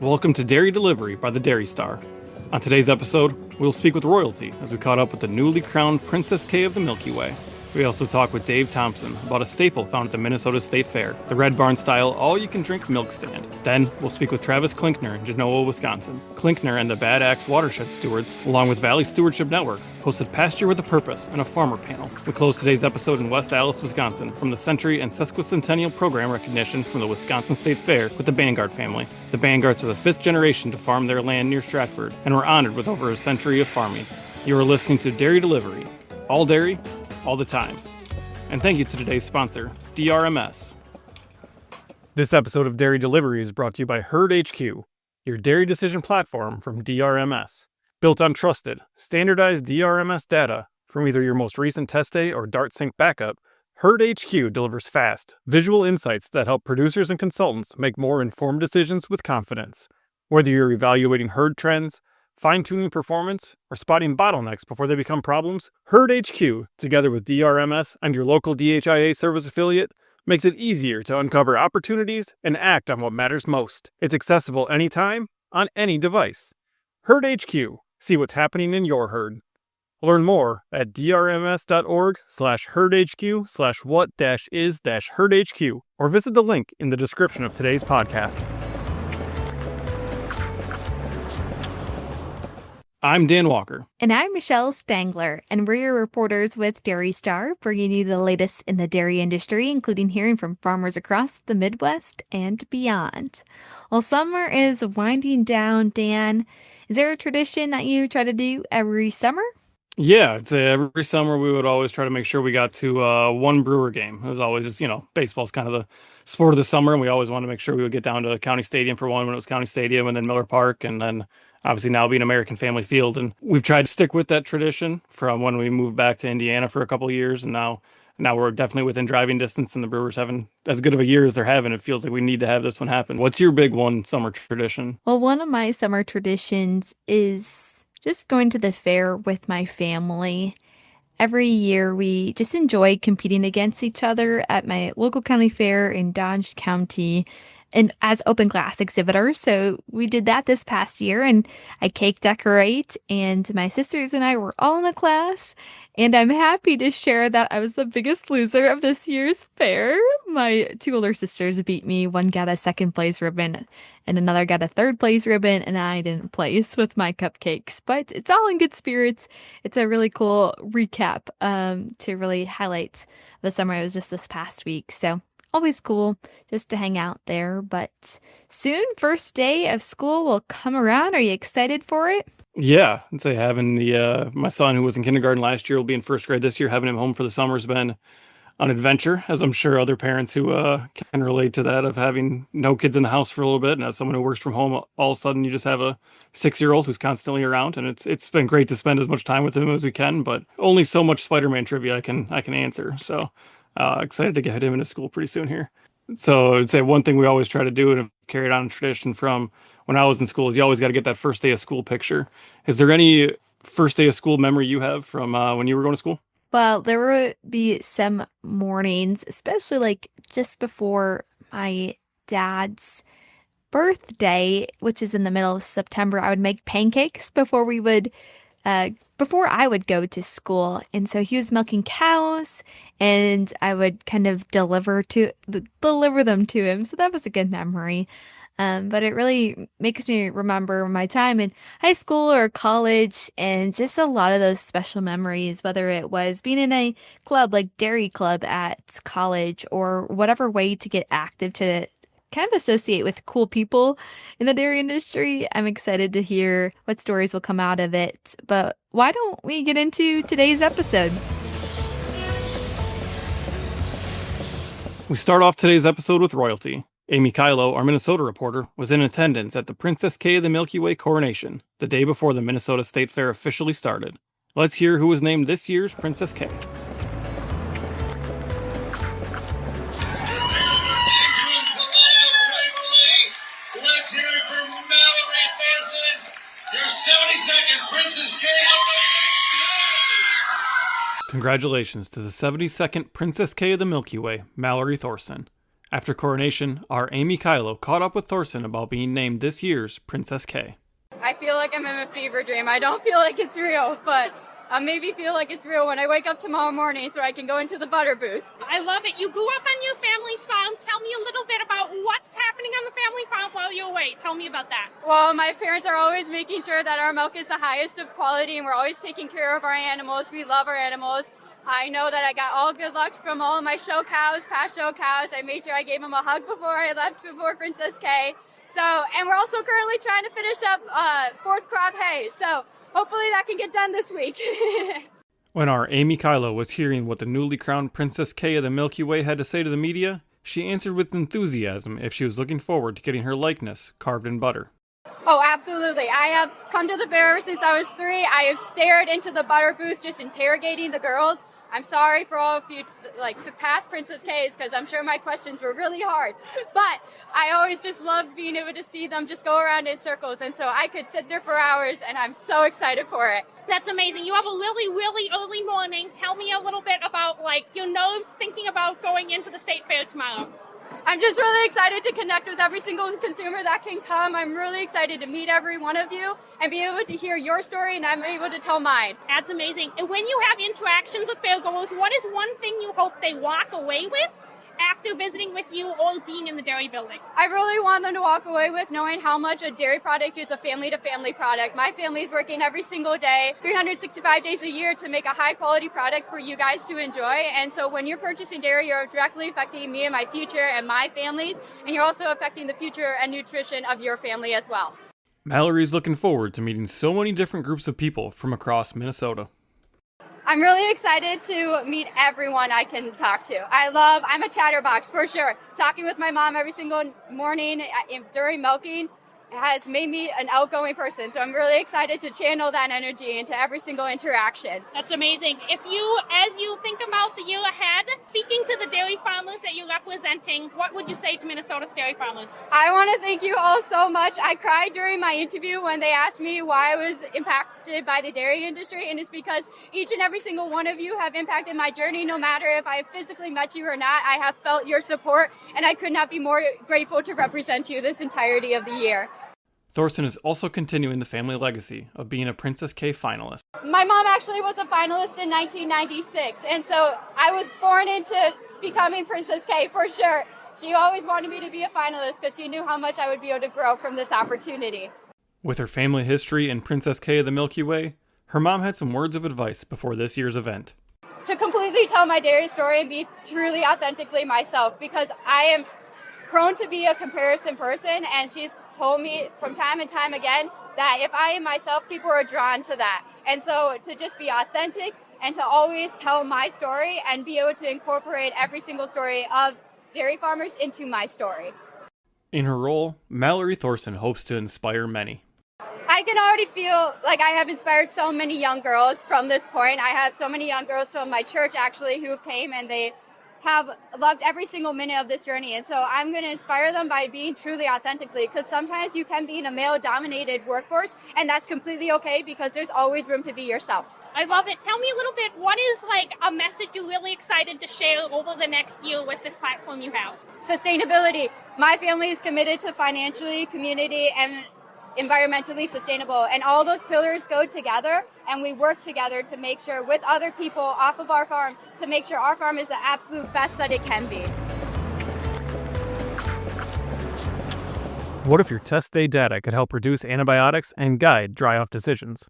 Welcome to Dairy Delivery by the Dairy Star. On today's episode, we'll speak with royalty as we caught up with the newly crowned Princess K of the Milky Way. We also talk with Dave Thompson about a staple found at the Minnesota State Fair, the Red Barn style all-you-can-drink milk stand. Then, we'll speak with Travis Klinkner in Genoa, Wisconsin. Klinkner and the Bad Axe Watershed Stewards, along with Valley Stewardship Network, hosted Pasture with a Purpose and a farmer panel. We close today's episode in West Allis, Wisconsin, from the Century and Sesquicentennial Program recognition from the Wisconsin State Fair with the Bangard family. The Bangards are the fifth generation to farm their land near Stratford and were honored with over a century of farming. You are listening to Dairy Delivery. All dairy, all the time. And thank you to today's sponsor, DRMS. This episode of Dairy Delivery is brought to you by Herd HQ, your dairy decision platform from DRMS. Built on trusted, standardized DRMS data from either your most recent test day or Dart Sync backup, Herd HQ delivers fast, visual insights that help producers and consultants make more informed decisions with confidence. Whether you're evaluating herd trends, fine-tuning performance, or spotting bottlenecks before they become problems, Herd HQ, together with DRMS and your local DHIA service affiliate, makes it easier to uncover opportunities and act on what matters most. It's accessible anytime, on any device. Herd HQ. See what's happening in your herd. Learn more at drms.org/herdhq/what-is-herdhq or visit the link in the description of today's podcast. I'm Dan Walker. And I'm Michelle Stangler, and we're your reporters with Dairy Star, bringing you the latest in the dairy industry, including hearing from farmers across the Midwest and beyond. Well, summer is winding down, Dan. Is there a tradition that you try to do every summer? Yeah, I'd say every summer we would always try to make sure we got to one Brewer game. It was always just, baseball's kind of the sport of the summer, and we always wanted to make sure we would get down to County Stadium for one when it was County Stadium, and then Miller Park, and then obviously now being American Family Field. And we've tried to stick with that tradition from when we moved back to Indiana for a couple of years, and now we're definitely within driving distance, and the Brewers having as good of a year as they're having. It feels like we need to have this one happen. What's your big one summer tradition? Well, one of my summer traditions is just going to the fair with my family. Every year, we just enjoy competing against each other at my local county fair in Dodge County and as open glass exhibitors. So we did that this past year, and I cake decorate, and my sisters and I were all in the class, and I'm happy to share that I was the biggest loser of this year's fair. My two older sisters beat me. One got a second place ribbon and another got a third place ribbon, and I didn't place with my cupcakes, but it's all in good spirits. It's a really cool recap to really highlight the summer. It was just this past week, so always cool just to hang out there. But soon, first day of school will come around. Are you excited for it? Yeah, I'd say having my son who was in kindergarten last year will be in first grade this year. Having him home for the summer has been an adventure, as I'm sure other parents who can relate to that, of having no kids in the house for a little bit. And as someone who works from home, all of a sudden you just have a 6-year-old who's constantly around, and it's been great to spend as much time with him as we can. But only so much Spider-Man trivia I can answer. So excited to get him into school pretty soon here. So I'd say one thing we always try to do, and have carried on a tradition from when I was in school, is you always got to get that first day of school picture. Is there any first day of school memory you have from when you were going to school? Well, there would be some mornings, especially like just before my dad's birthday, which is in the middle of September. I would make pancakes before I would go to school. And so he was milking cows, and I would kind of deliver them to him. So that was a good memory. But it really makes me remember my time in high school or college, and just a lot of those special memories, whether it was being in a club like Dairy Club at college, or whatever way to get active to kind of associate with cool people in the dairy industry. I'm excited to hear what stories will come out of it. But why don't we get into today's episode? We start off today's episode with royalty. Amy Kylo, our Minnesota reporter, was in attendance at the Princess K of the Milky Way coronation, the day before the Minnesota State Fair officially started. Let's hear who was named this year's Princess K. Let's hear it for Malorie, Thorson, your 72nd Princess K. Congratulations to the 72nd Princess K of the Milky Way, Malorie Thorson. After coronation, our Amy Kylo caught up with Thorson about being named this year's Princess K. I feel like I'm in a fever dream. I don't feel like it's real, but I maybe feel like it's real when I wake up tomorrow morning so I can go into the butter booth. I love it. You grew up on your family's farm. Tell me a little bit about what's happening on the family farm while you're away. Tell me about that. Well, my parents are always making sure that our milk is the highest of quality, and we're always taking care of our animals. We love our animals. I know that I got all good lucks from all of my show cows, past show cows. I made sure I gave them a hug before I left before Princess K. And we're also currently trying to finish up fourth crop hay. So hopefully that can get done this week. When our Amy Kylo was hearing what the newly crowned Princess K of the Milky Way had to say to the media, she answered with enthusiasm if she was looking forward to getting her likeness carved in butter. Oh, absolutely. I have come to the fair since I was 3. I have stared into the butter booth just interrogating the girls. I'm sorry for all of you, past Princess K's, because I'm sure my questions were really hard. But I always just loved being able to see them just go around in circles, and so I could sit there for hours, and I'm so excited for it. That's amazing. You have a really, really early morning. Tell me a little bit about, your nerves thinking about going into the state fair tomorrow. I'm just really excited to connect with every single consumer that can come. I'm really excited to meet every one of you and be able to hear your story, and I'm able to tell mine. That's amazing. And when you have interactions with fairgoers, what is one thing you hope they walk away with after visiting with you or being in the dairy building? I really want them to walk away with knowing how much a dairy product is a family-to-family product. My family is working every single day, 365 days a year to make a high-quality product for you guys to enjoy. And so when you're purchasing dairy, you're directly affecting me and my future and my families, and you're also affecting the future and nutrition of your family as well. Malorie's looking forward to meeting so many different groups of people from across Minnesota. I'm really excited to meet everyone I can talk to. I'm a chatterbox for sure. Talking with my mom every single morning during milking has made me an outgoing person. So I'm really excited to channel that energy into every single interaction. That's amazing. As you think about the year ahead, speaking to the dairy farmers that you're representing, what would you say to Minnesota's dairy farmers? I want to thank you all so much. I cried during my interview when they asked me why I was impacted by the dairy industry, and it's because each and every single one of you have impacted my journey. No matter if I physically met you or not, I have felt your support, and I could not be more grateful to represent you this entirety of the year. Thorson is also continuing the family legacy of being a Princess K finalist. My mom actually was a finalist in 1996, and so I was born into becoming Princess K for sure. She always wanted me to be a finalist because she knew how much I would be able to grow from this opportunity. With her family history in Princess K of the Milky Way, her mom had some words of advice before this year's event. To completely tell my dairy story and be truly authentically myself, because I am prone to be a comparison person, and she's told me from time and time again that if I am myself, people are drawn to that. And so to just be authentic and to always tell my story and be able to incorporate every single story of dairy farmers into my story. In her role, Malorie Thorson hopes to inspire many. I can already feel like I have inspired so many young girls from this point. I have so many young girls from my church actually who came, and they have loved every single minute of this journey. And so I'm going to inspire them by being truly authentically, because sometimes you can be in a male-dominated workforce, and that's completely okay because there's always room to be yourself. I love it. Tell me a little bit, what is a message you're really excited to share over the next year with this platform you have? Sustainability. My family is committed to financially, community, and environmentally sustainable, and all those pillars go together, and we work together to make sure with other people off of our farm to make sure our farm is the absolute best that it can be. What if your test day data could help reduce antibiotics and guide dry-off decisions?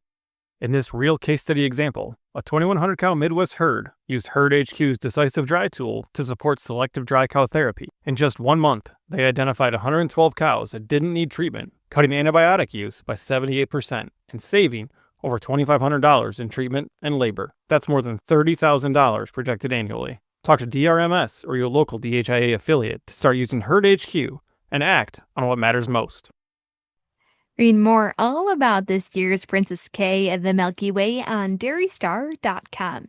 In this real case study example, a 2,100 cow Midwest herd used Herd HQ's Decisive Dry tool to support selective dry cow therapy. In just 1 month, they identified 112 cows that didn't need treatment, cutting antibiotic use by 78% and saving over $2,500 in treatment and labor. That's more than $30,000 projected annually. Talk to DRMS or your local DHIA affiliate to start using Herd HQ and act on what matters most. Read more all about this year's Princess K of the Milky Way on dairystar.com.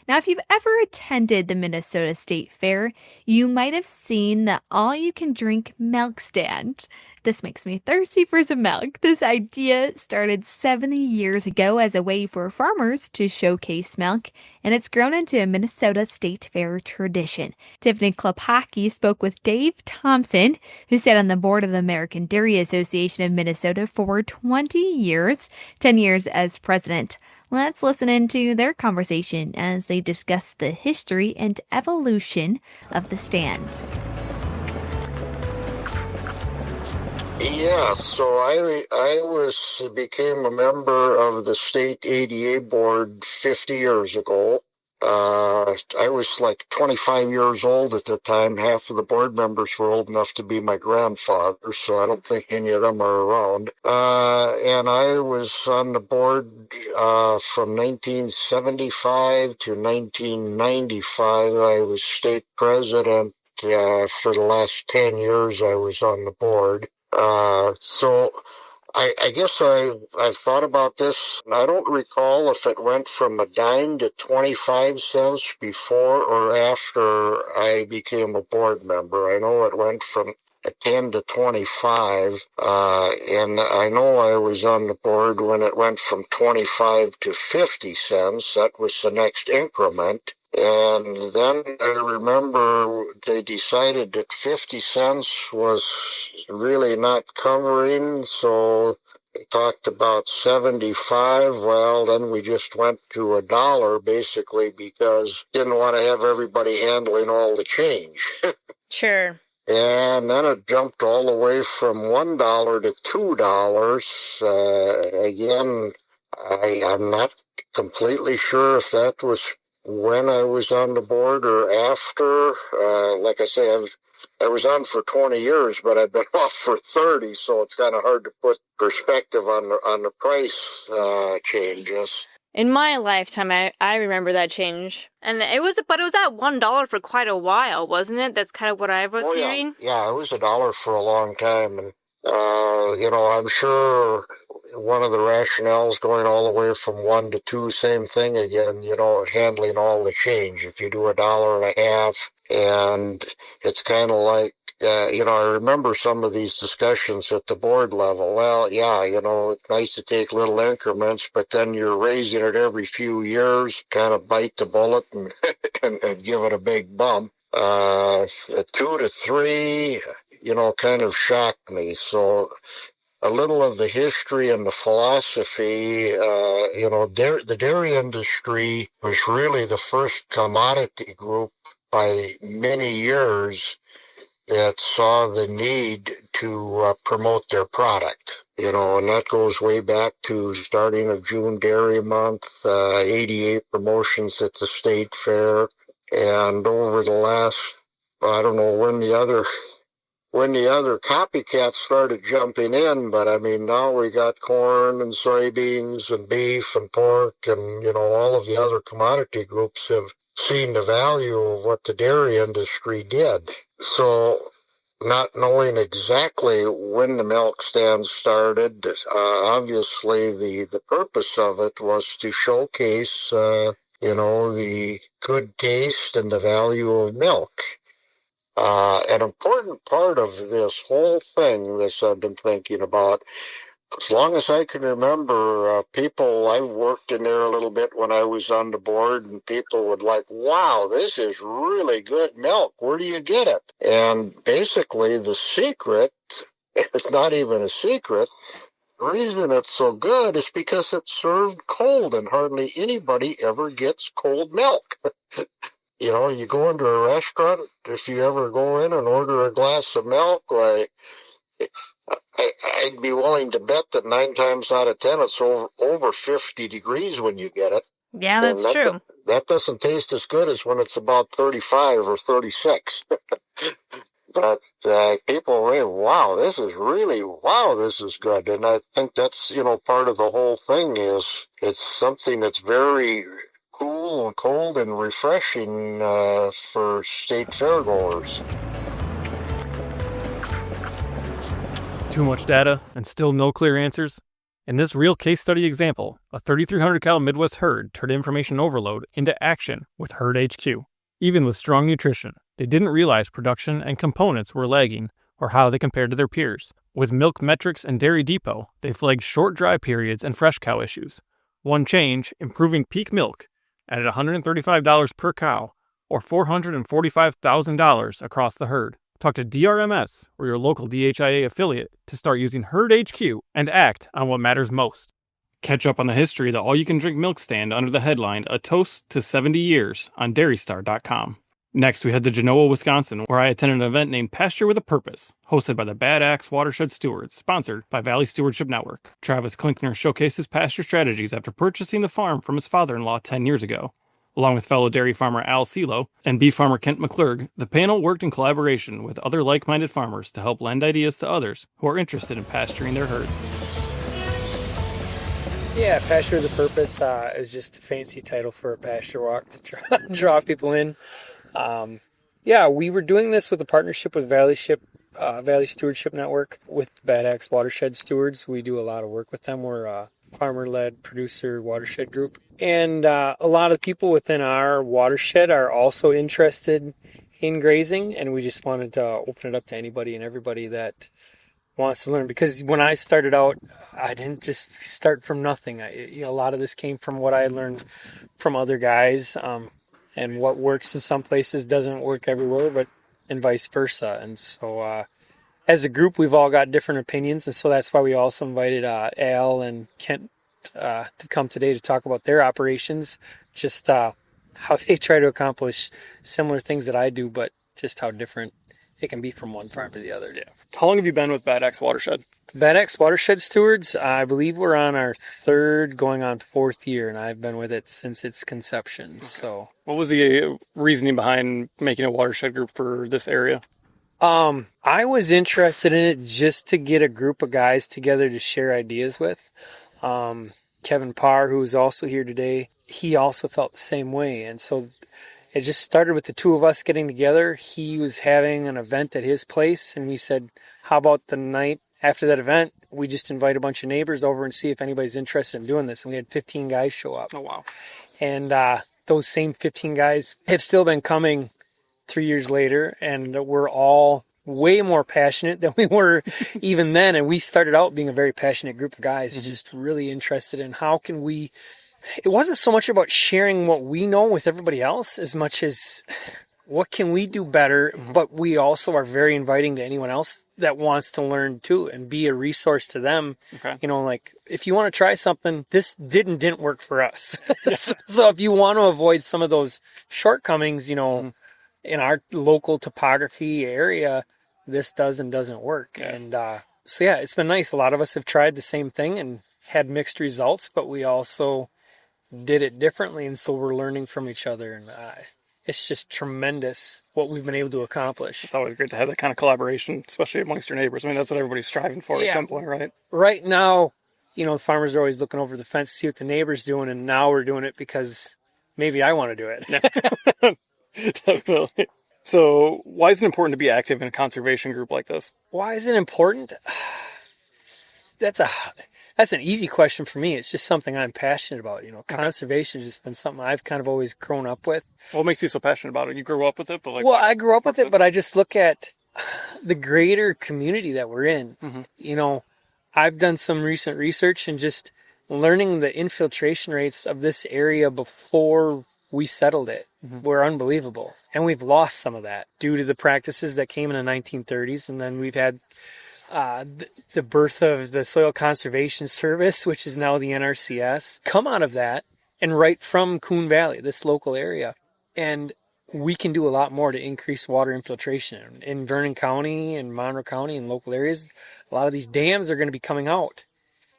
Now, if you've ever attended the Minnesota State Fair, you might have seen the all-you-can-drink milk stand. This makes me thirsty for some milk. This idea started 70 years ago as a way for farmers to showcase milk, and it's grown into a Minnesota State Fair tradition. Tiffany Klopacki spoke with Dave Thompson, who sat on the board of the American Dairy Association of Minnesota for 20 years, 10 years as president. Let's listen into their conversation as they discuss the history and evolution of the stand. Yeah, so I became a member of the state ADA board 50 years ago. I was like 25 years old at the time. Half of the board members were old enough to be my grandfather, so I don't think any of them are around. And I was on the board from 1975 to 1995. I was state president. For the last 10 years, I was on the board. So I guess I've thought about this. I don't recall if it went from a dime to 25 cents before or after I became a board member. I know it went from 10 to 25, and I know I was on the board when it went from 25 to 50 cents. That was the next increment. And then I remember they decided that 50 cents was really not covering, so they talked about 75. Well, then we just went to $1 basically because didn't want to have everybody handling all the change. Sure. And then it jumped all the way from $1 to $2. Again, I'm not completely sure if that was when I was on the board or after. Like I say, I was on for 20 years, but I've been off for 30, so it's kind of hard to put perspective on the price changes. In my lifetime, I remember that change. And it was at $1 for quite a while, wasn't it? That's kind of what I was hearing. Yeah, it was $1 for a long time. And, I'm sure one of the rationales going all the way from 1 to 2, same thing again, handling all the change. If you do $1.50, and it's kind of like, I remember some of these discussions at the board level. Well, yeah, it's nice to take little increments, but then you're raising it every few years, kind of bite the bullet and, and give it a big bump. 2 to 3, kind of shocked me. So a little of the history and the philosophy, the dairy industry was really the first commodity group by many years that saw the need to promote their product, and that goes way back to starting of June Dairy Month, 88 promotions at the state fair, and over the last, I don't know when the other copycats started jumping in, but I mean, now we got corn and soybeans and beef and pork and, all of the other commodity groups have seen the value of what the dairy industry did. So not knowing exactly when the milk stand started, obviously the purpose of it was to showcase, the good taste and the value of milk. An important part of this whole thing, this I've been thinking about, as long as I can remember, I worked in there a little bit when I was on the board, and people would like, wow, this is really good milk. Where do you get it? And basically the secret, it's not even a secret, the reason it's so good is because it's served cold, and hardly anybody ever gets cold milk. You go into a restaurant, if you ever go in and order a glass of milk, I'd be willing to bet that 9 times out of 10 it's over 50 degrees when you get it. Yeah, that's true. That doesn't taste as good as when it's about 35 or 36. But people say, wow, this is good. And I think that's, part of the whole thing is it's something that's very cool and cold and refreshing for state fairgoers. Too much data and still no clear answers? In this real case study example, a 3,300 cow Midwest herd turned information overload into action with Herd HQ. Even with strong nutrition, they didn't realize production and components were lagging or how they compared to their peers. With Milk Metrics and Dairy Depot, they flagged short dry periods and fresh cow issues. One change, improving peak milk, added $135 per cow, or $445,000 across the herd. Talk to DRMS or your local DHIA affiliate to start using Herd HQ and act on what matters most. Catch up on the history of the all-you-can-drink milk stand under the headline A Toast to 70 Years on dairystar.com. Next, we head to Genoa, Wisconsin, where I attended an event named Pasture with a Purpose, hosted by the Axe Watershed Stewards, sponsored by Valley Stewardship Network. Travis Klinkner showcased his pasture strategies after purchasing the farm from his father-in-law 10 years ago. Along with fellow dairy farmer Al Selo and beef farmer Kent McClurg, the panel worked in collaboration with other like-minded farmers to help lend ideas to others who are interested in pasturing their herds. Yeah, Pasture with a Purpose is just a fancy title for a pasture walk to draw people in. We were doing this with a partnership with Valley Stewardship Network with Axe Watershed Stewards. We do a lot of work with them. We're a farmer-led producer watershed group. And a lot of people within our watershed are also interested in grazing, and we just wanted to open it up to anybody and everybody that wants to learn. Because when I started out, I didn't just start from nothing. A lot of this came from what I learned from other guys, and what works in some places doesn't work everywhere, and vice versa. And so as a group, we've all got different opinions, and so that's why we also invited Al and Kent to come today to talk about their operations, just how they try to accomplish similar things that I do, but just how different it can be from one farm to the other. Yeah. How long have you been with Axe Watershed? Axe Watershed Stewards, I believe we're on our third, going on fourth year, and I've been with it since its conception. Okay. So, what was the reasoning behind making a watershed group for this area? I was interested in it just to get a group of guys together to share ideas with. Kevin Parr, who's also here today, he also felt the same way, and so it just started with the two of us getting together. He was having an event at his place, and we said, how about the night after that event, we just invite a bunch of neighbors over and see if anybody's interested in doing this. And we had 15 guys show up. Oh, wow. And those same 15 guys have still been coming 3 years later, and we're all way more passionate than we were even then. And we started out being a very passionate group of guys, just really interested in how can we... It wasn't so much about sharing what we know with everybody else as much as what can we do better, but we also are very inviting to anyone else that wants to learn too and be a resource to them. Okay. Like if you want to try something, this didn't work for us. So if you want to avoid some of those shortcomings, in our local topography area, this does and doesn't work. Yeah. And so it's been nice. A lot of us have tried the same thing and had mixed results, but we also did it differently, and so we're learning from each other, and it's just tremendous what we've been able to accomplish. It's always great to have that kind of collaboration, especially amongst your neighbors. I mean, that's what everybody's striving for at some point, right? Right now, the farmers are always looking over the fence to see what the neighbor's doing, and now we're doing it because maybe I want to do it. Definitely. So why is it important to be active in a conservation group like this? Why is it important? That's an easy question for me. It's just something I'm passionate about. Conservation has just been something I've kind of always grown up with. What makes you so passionate about it? You grew up with it? But I grew up with it, but I just look at the greater community that we're in. I've done some recent research and just learning the infiltration rates of this area before we settled it were unbelievable. And we've lost some of that due to the practices that came in the 1930s. And then we've had the birth of the Soil Conservation Service, which is now the NRCS, come out of that and right from Coon Valley, this local area. And we can do a lot more to increase water infiltration. In Vernon County and Monroe County and local areas, a lot of these dams are going to be coming out.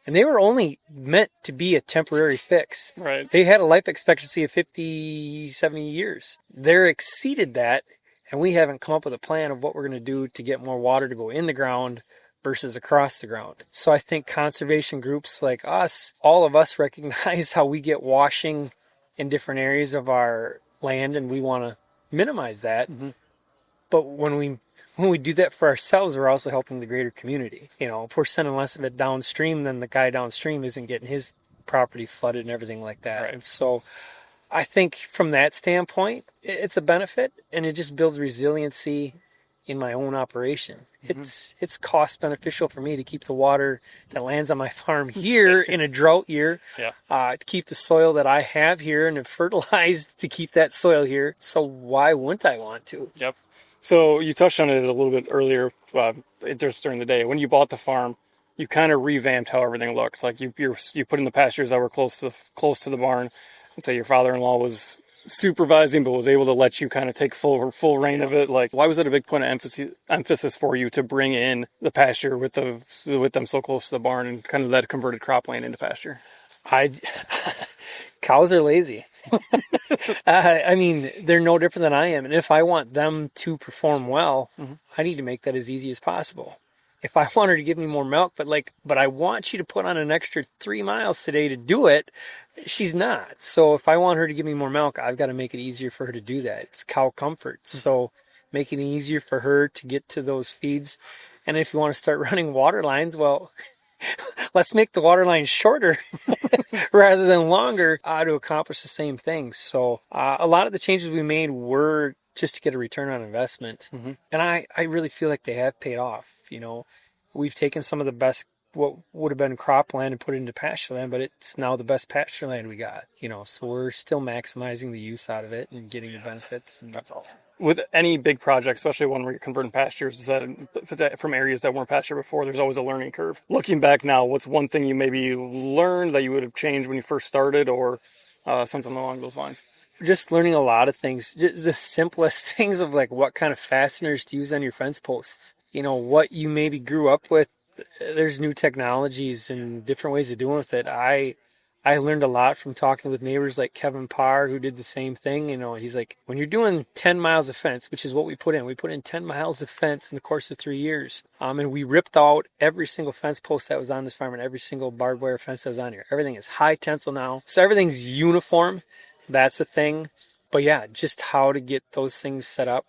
And they were only meant to be a temporary fix. Right. They had a life expectancy of 50, 70 years. They're exceeded that. And we haven't come up with a plan of what we're going to do to get more water to go in the ground versus across the ground. So I think conservation groups like us, all of us recognize how we get washing in different areas of our land, and we want to minimize that. But when we do that for ourselves, we're also helping the greater community. You know, if we're sending less of it downstream, then the guy downstream isn't getting his property flooded and everything like that. Right. And so I think from that standpoint, it's a benefit, and it just builds resiliency in my own operation. Mm-hmm. It's cost beneficial for me to keep the water that lands on my farm here in a drought year, to keep the soil that I have here and have fertilized to keep that soil here. So why wouldn't I want to? Yep. So you touched on it a little bit earlier, just during the day. When you bought the farm, you kind of revamped how everything looked. Like you put in the pastures that were close to the barn, and say your father-in-law was supervising, but was able to let you kind of take full reign of it. Like, why was it a big point of emphasis for you to bring in the pasture with them so close to the barn and kind of that converted cropland into pasture? Cows are lazy. I mean, they're no different than I am. And if I want them to perform well, I need to make that as easy as possible. If I want her to give me more milk, but I want you to put on an extra 3 miles today to do it, she's not. So if I want her to give me more milk, I've got to make it easier for her to do that. It's cow comfort. So making it easier for her to get to those feeds. And if you want to start running water lines, well, let's make the water lines shorter rather than longer to accomplish the same thing. So a lot of the changes we made were just to get a return on investment. And I really feel like they have paid off. You know, we've taken some of the best, what would have been cropland, and put it into pasture land, but it's now the best pasture land we got. You know, so we're still maximizing the use out of it and getting the benefits. And that's awesome. With any big project, especially one where you're converting pastures from areas that weren't pasture before, there's always a learning curve. Looking back now, what's one thing you maybe learned that you would have changed when you first started, or something along those lines? Just learning a lot of things, just the simplest things of like what kind of fasteners to use on your fence posts. You know, what you maybe grew up with. There's new technologies and different ways of doing with it. I learned a lot from talking with neighbors like Kevin Parr, who did the same thing. You know, he's like, when you're doing 10 miles of fence, which is what we put in 10 miles of fence in the course of 3 years. And we ripped out every single fence post that was on this farm and every single barbed wire fence that was on here. Everything is high tensile now. So everything's uniform. That's a thing. But yeah, just how to get those things set up.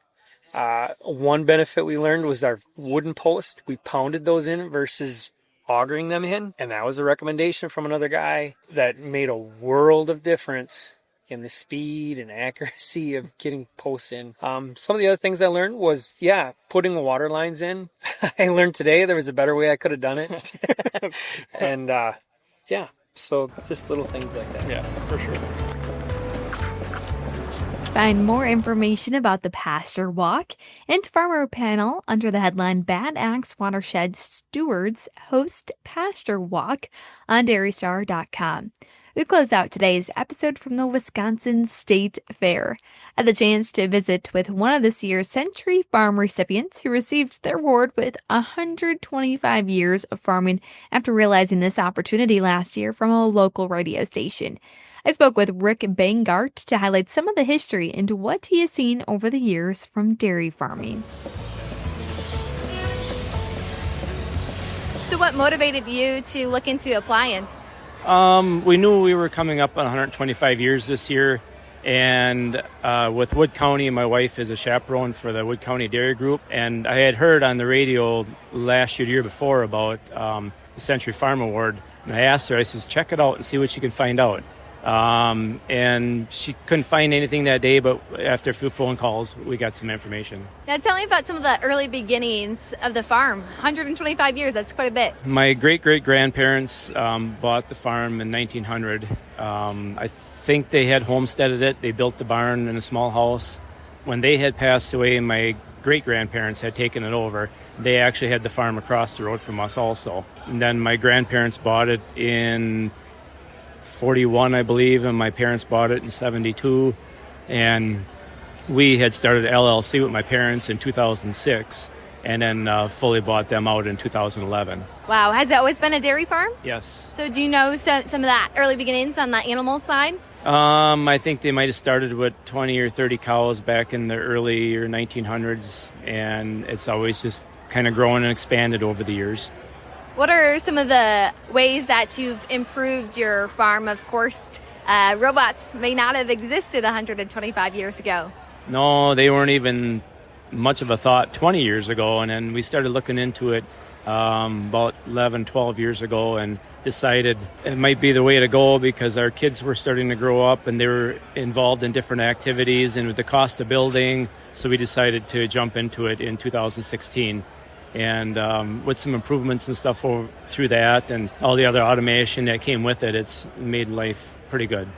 One benefit we learned was our wooden posts. We pounded those in versus augering them in. And that was a recommendation from another guy that made a world of difference in the speed and accuracy of getting posts in. Some of the other things I learned was, putting the water lines in. I learned today there was a better way I could have done it. And, so just little things like that. Yeah, for sure. Find more information about the Pasture Walk and Farmer Panel under the headline Bad Axe Watershed Stewards host Pasture Walk on dairystar.com. We close out today's episode from the Wisconsin State Fair. I had the chance to visit with one of this year's Century Farm recipients who received their award with 125 years of farming after realizing this opportunity last year from a local radio station. I spoke with Rick Bangart to highlight some of the history and what he has seen over the years from dairy farming. So what motivated you to look into applying? We knew we were coming up on 125 years this year, and with Wood County, my wife is a chaperone for the Wood County Dairy Group, and I had heard on the radio last year, the year before, about the Century Farm Award, and I asked her, I says, check it out and see what you can find out. And she couldn't find anything that day, but after a few phone calls, we got some information. Now tell me about some of the early beginnings of the farm. 125 years, that's quite a bit. My great-great-grandparents bought the farm in 1900. I think they had homesteaded it. They built the barn in a small house. When they had passed away, my great-grandparents had taken it over. They actually had the farm across the road from us also. And then my grandparents bought it in 41, I believe, and my parents bought it in 72. And we had started LLC with my parents in 2006 and then fully bought them out in 2011. Wow. Has it always been a dairy farm? Yes. So do you know some of that early beginnings on the animal side? I think they might have started with 20 or 30 cows back in the early or 1900s, and it's always just kind of grown and expanded over the years. What are some of the ways that you've improved your farm? Of course, robots may not have existed 125 years ago. No, they weren't even much of a thought 20 years ago, and then we started looking into it about 11, 12 years ago and decided it might be the way to go because our kids were starting to grow up and they were involved in different activities and with the cost of building. So we decided to jump into it in 2016. And with some improvements and stuff through that and all the other automation that came with it, it's made life pretty good.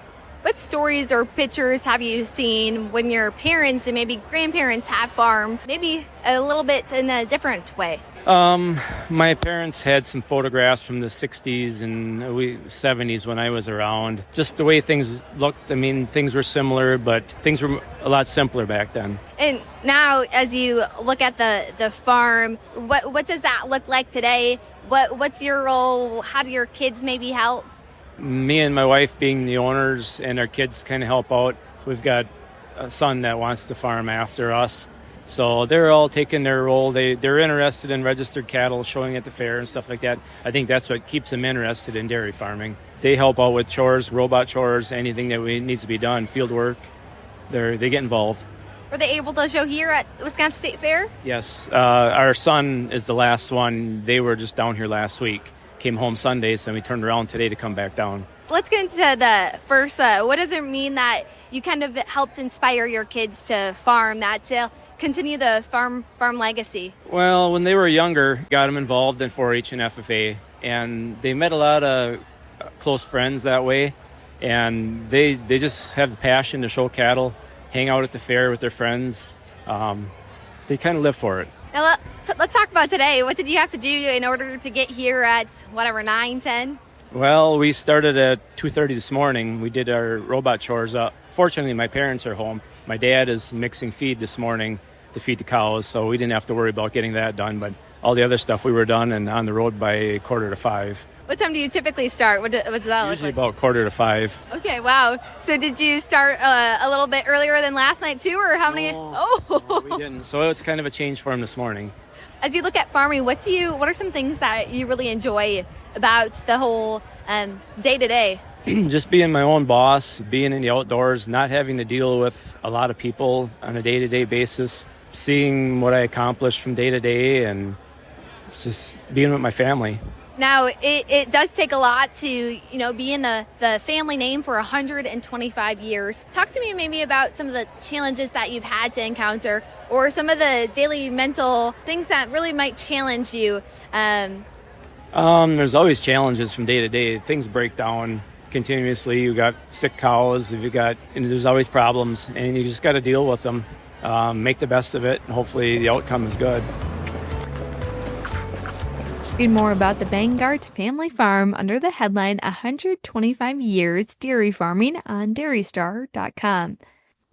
What stories or pictures have you seen when your parents and maybe grandparents have farmed, maybe a little bit in a different way? My parents had some photographs from the 60s and 70s when I was around. Just the way things looked, I mean, things were similar, but things were a lot simpler back then. And now, as you look at the farm, what does that look like today? What's your role? How do your kids maybe help? Me and my wife being the owners and our kids kind of help out. We've got a son that wants to farm after us. So they're all taking their role. They're interested in registered cattle, showing at the fair and stuff like that. I think that's what keeps them interested in dairy farming. They help out with chores, robot chores, anything that needs to be done, field work. They get involved. Were they able to show here at the Wisconsin State Fair? Yes. Our son is the last one. They were just down here last week. Came home Sunday, so we turned around today to come back down. Let's get into the first. What does it mean that you kind of helped inspire your kids to farm, that to continue the farm legacy? Well, when they were younger, got them involved in 4-H and FFA, and they met a lot of close friends that way, and they just have the passion to show cattle, hang out at the fair with their friends. They kind of live for it. Now, let's talk about today. What did you have to do in order to get here at, 9, 10? Well, we started at 2:30 this morning. We did our robot chores up. Fortunately, my parents are home. My dad is mixing feed this morning to feed the cows, so we didn't have to worry about getting that done. But all the other stuff we were done and on the road by 4:45. What time do you typically start? What does that look like? Usually about 4:45. Okay, wow. So did you start a little bit earlier than last night too, or how many? No, we didn't. So it's kind of a change for him this morning. As you look at farming, what are some things that you really enjoy about the whole day-to-day? Just being my own boss, being in the outdoors, not having to deal with a lot of people on a day-to-day basis, seeing what I accomplish from day to day, and just being with my family. Now, it does take a lot to, be in the family name for 125 years. Talk to me maybe about some of the challenges that you've had to encounter or some of the daily mental things that really might challenge you. There's always challenges from day to day. Things break down continuously. You got sick cows, and there's always problems, and you just got to deal with them, make the best of it, and hopefully the outcome is good. Read more about the Bangart family farm under the headline 125 Years Dairy Farming on dairystar.com.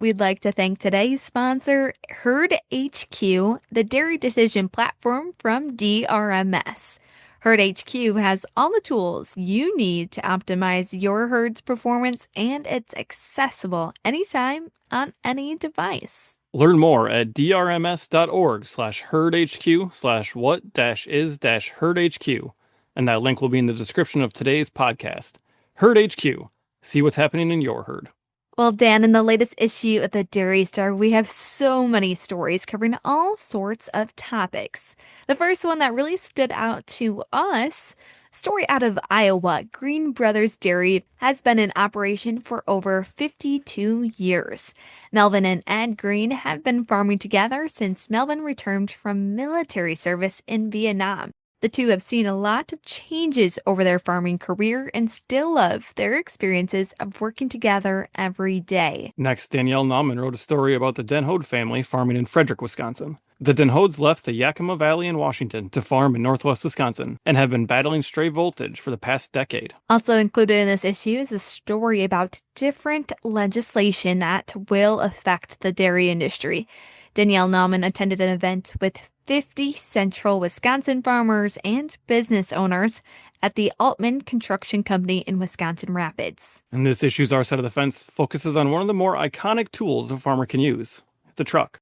We'd like to thank today's sponsor, Herd HQ, the dairy decision platform from DRMS. Herd HQ has all the tools you need to optimize your herd's performance, and it's accessible anytime on any device. Learn more at drms.org/herdhq/what-is-herdhq, and that link will be in the description of today's podcast. Herd HQ. See what's happening in your herd. Well, Dan, in the latest issue of the Dairy Star, we have so many stories covering all sorts of topics. The first one that really stood out to us, story out of Iowa. Green Brothers Dairy has been in operation for over 52 years. Melvin and Ed Green have been farming together since Melvin returned from military service in Vietnam. The two have seen a lot of changes over their farming career and still love their experiences of working together every day. Next, Danielle Nauman wrote a story about the Denhode family farming in Frederick, Wisconsin. The Denhodes left the Yakima Valley in Washington to farm in northwest Wisconsin and have been battling stray voltage for the past decade. Also included in this issue is a story about different legislation that will affect the dairy industry. Danielle Nauman attended an event with 50 central Wisconsin farmers and business owners at the Altman Construction Company in Wisconsin Rapids. And this issue's Our Side of the Fence focuses on one of the more iconic tools a farmer can use, the truck.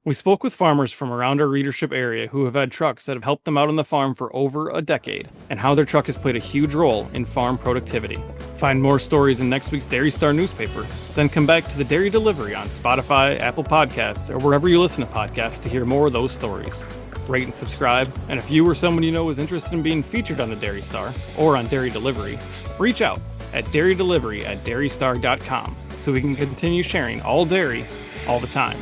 We spoke with farmers from around our readership area who have had trucks that have helped them out on the farm for over a decade, and how their truck has played a huge role in farm productivity. Find more stories in next week's Dairy Star newspaper. Then come back to the Dairy Delivery on Spotify, Apple Podcasts, or wherever you listen to podcasts to hear more of those stories. Rate and subscribe, and if you or someone you know is interested in being featured on the Dairy Star or on Dairy Delivery, reach out at dairydelivery@dairystar.com so we can continue sharing all dairy all the time.